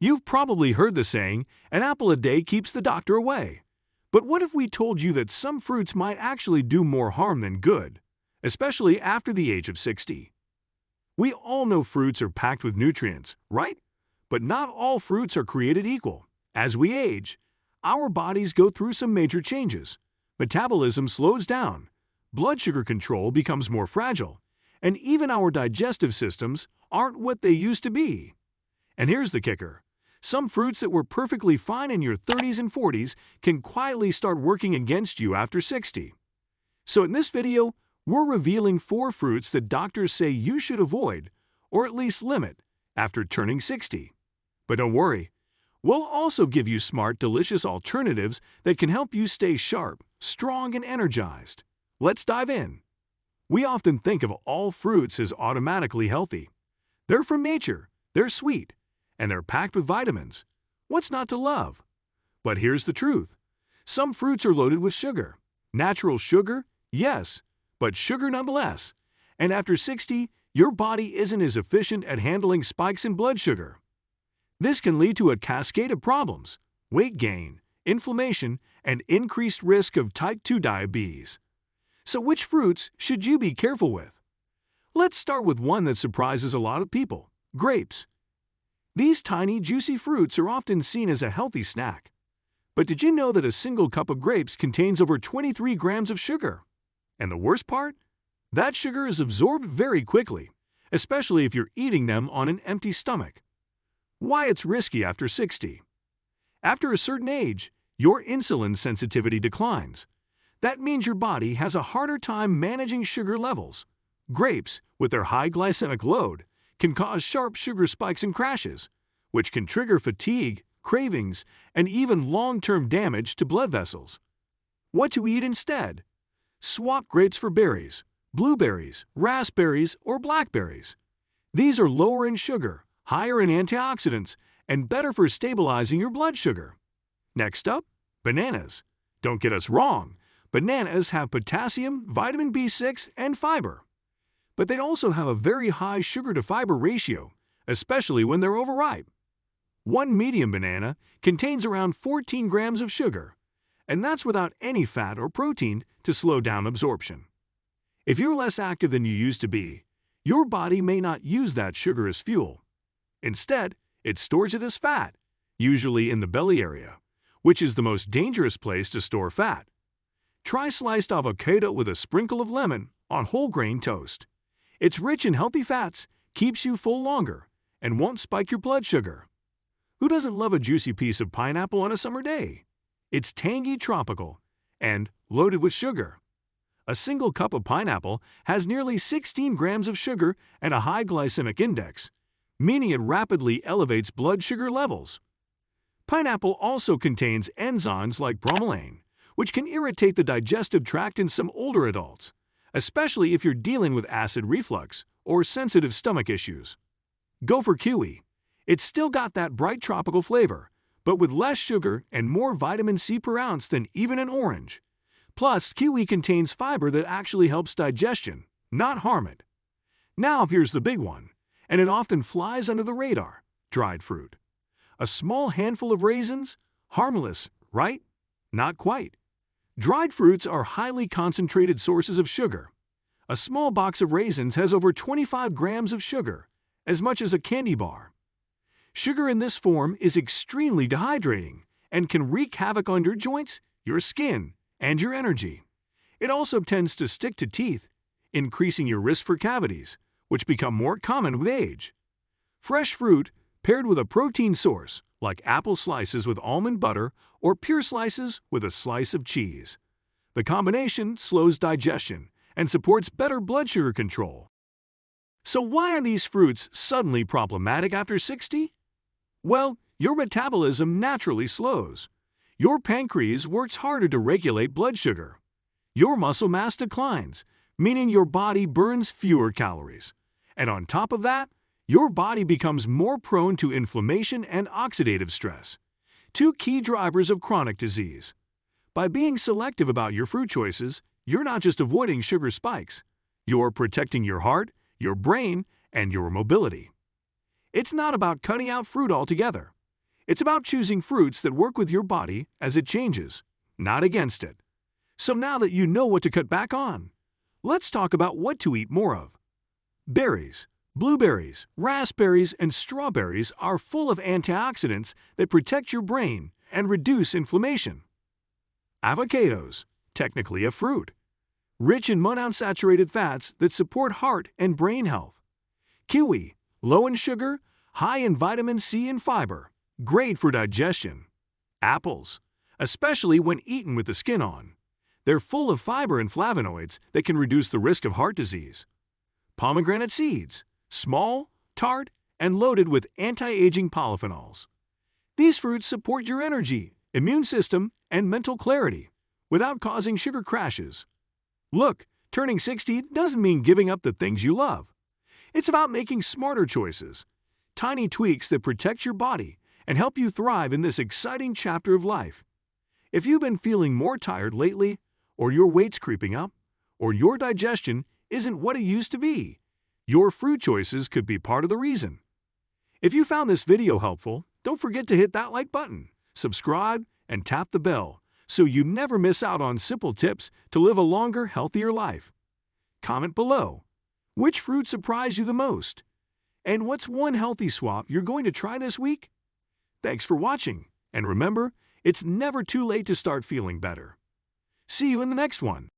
You've probably heard the saying, an apple a day keeps the doctor away. But what if we told you that some fruits might actually do more harm than good, especially after the age of 60? We all know fruits are packed with nutrients, right? But not all fruits are created equal. As we age, our bodies go through some major changes. Metabolism slows down, blood sugar control becomes more fragile, and even our digestive systems aren't what they used to be. And here's the kicker. Some fruits that were perfectly fine in your 30s and 40s can quietly start working against you after 60. So in this video, we're revealing 4 fruits that doctors say you should avoid, or at least limit, after turning 60. But don't worry, we'll also give you smart, delicious alternatives that can help you stay sharp, strong, and energized. Let's dive in. We often think of all fruits as automatically healthy. They're from nature, they're sweet, and they're packed with vitamins. What's not to love? But here's the truth. Some fruits are loaded with sugar. Natural sugar? Yes, but sugar nonetheless. And after 60, your body isn't as efficient at handling spikes in blood sugar. This can lead to a cascade of problems: weight gain, inflammation, and increased risk of type 2 diabetes. So which fruits should you be careful with? Let's start with one that surprises a lot of people: grapes. These tiny, juicy fruits are often seen as a healthy snack. But did you know that a single cup of grapes contains over 23 grams of sugar? And the worst part? That sugar is absorbed very quickly, especially if you're eating them on an empty stomach. Why it's risky after 60? After a certain age, your insulin sensitivity declines. That means your body has a harder time managing sugar levels. Grapes, with their high glycemic load, can cause sharp sugar spikes and crashes, which can trigger fatigue, cravings, and even long-term damage to blood vessels. What to eat instead? Swap grapes for berries, blueberries, raspberries, or blackberries. These are lower in sugar, higher in antioxidants, and better for stabilizing your blood sugar. Next up, bananas. Don't get us wrong, bananas have potassium, vitamin B6, and fiber. But they also have a very high sugar-to-fiber ratio, especially when they're overripe. One medium banana contains around 14 grams of sugar, and that's without any fat or protein to slow down absorption. If you're less active than you used to be, your body may not use that sugar as fuel. Instead, it stores it as fat, usually in the belly area, which is the most dangerous place to store fat. Try sliced avocado with a sprinkle of lemon on whole grain toast. It's rich in healthy fats, keeps you full longer, and won't spike your blood sugar. Who doesn't love a juicy piece of pineapple on a summer day? It's tangy, tropical, and loaded with sugar. A single cup of pineapple has nearly 16 grams of sugar and a high glycemic index, meaning it rapidly elevates blood sugar levels. Pineapple also contains enzymes like bromelain, which can irritate the digestive tract in some older adults, especially if you're dealing with acid reflux or sensitive stomach issues. Go for kiwi. It's still got that bright tropical flavor, but with less sugar and more vitamin C per ounce than even an orange. Plus, kiwi contains fiber that actually helps digestion, not harm it. Now here's the big one, and it often flies under the radar: dried fruit. A small handful of raisins? Harmless, right? Not quite. Dried fruits are highly concentrated sources of sugar. A small box of raisins has over 25 grams of sugar, as much as a candy bar. Sugar in this form is extremely dehydrating and can wreak havoc on your joints, your skin, and your energy. It also tends to stick to teeth, increasing your risk for cavities, which become more common with age. Fresh fruit, paired with a protein source, like apple slices with almond butter or pure slices with a slice of cheese. The combination slows digestion and supports better blood sugar control. So why are these fruits suddenly problematic after 60? Well, your metabolism naturally slows. Your pancreas works harder to regulate blood sugar. Your muscle mass declines, meaning your body burns fewer calories. And on top of that, your body becomes more prone to inflammation and oxidative stress, 2 key drivers of chronic disease. By being selective about your fruit choices, you're not just avoiding sugar spikes, you're protecting your heart, your brain, and your mobility. It's not about cutting out fruit altogether. It's about choosing fruits that work with your body as it changes, not against it. So now that you know what to cut back on, let's talk about what to eat more of. Berries, blueberries, raspberries, and strawberries are full of antioxidants that protect your brain and reduce inflammation. Avocados, technically a fruit, rich in monounsaturated fats that support heart and brain health. Kiwi, low in sugar, high in vitamin C and fiber, great for digestion. Apples, especially when eaten with the skin on. They're full of fiber and flavonoids that can reduce the risk of heart disease. Pomegranate seeds, small, tart, and loaded with anti-aging polyphenols. These fruits support your energy, immune system, and mental clarity without causing sugar crashes. Look, turning 60 doesn't mean giving up the things you love. It's about making smarter choices, tiny tweaks that protect your body and help you thrive in this exciting chapter of life. If you've been feeling more tired lately, or your weight's creeping up, or your digestion isn't what it used to be, your fruit choices could be part of the reason. If you found this video helpful, don't forget to hit that like button, subscribe, and tap the bell so you never miss out on simple tips to live a longer, healthier life. Comment below. Which fruit surprised you the most? And what's one healthy swap you're going to try this week? Thanks for watching, and remember, it's never too late to start feeling better. See you in the next one.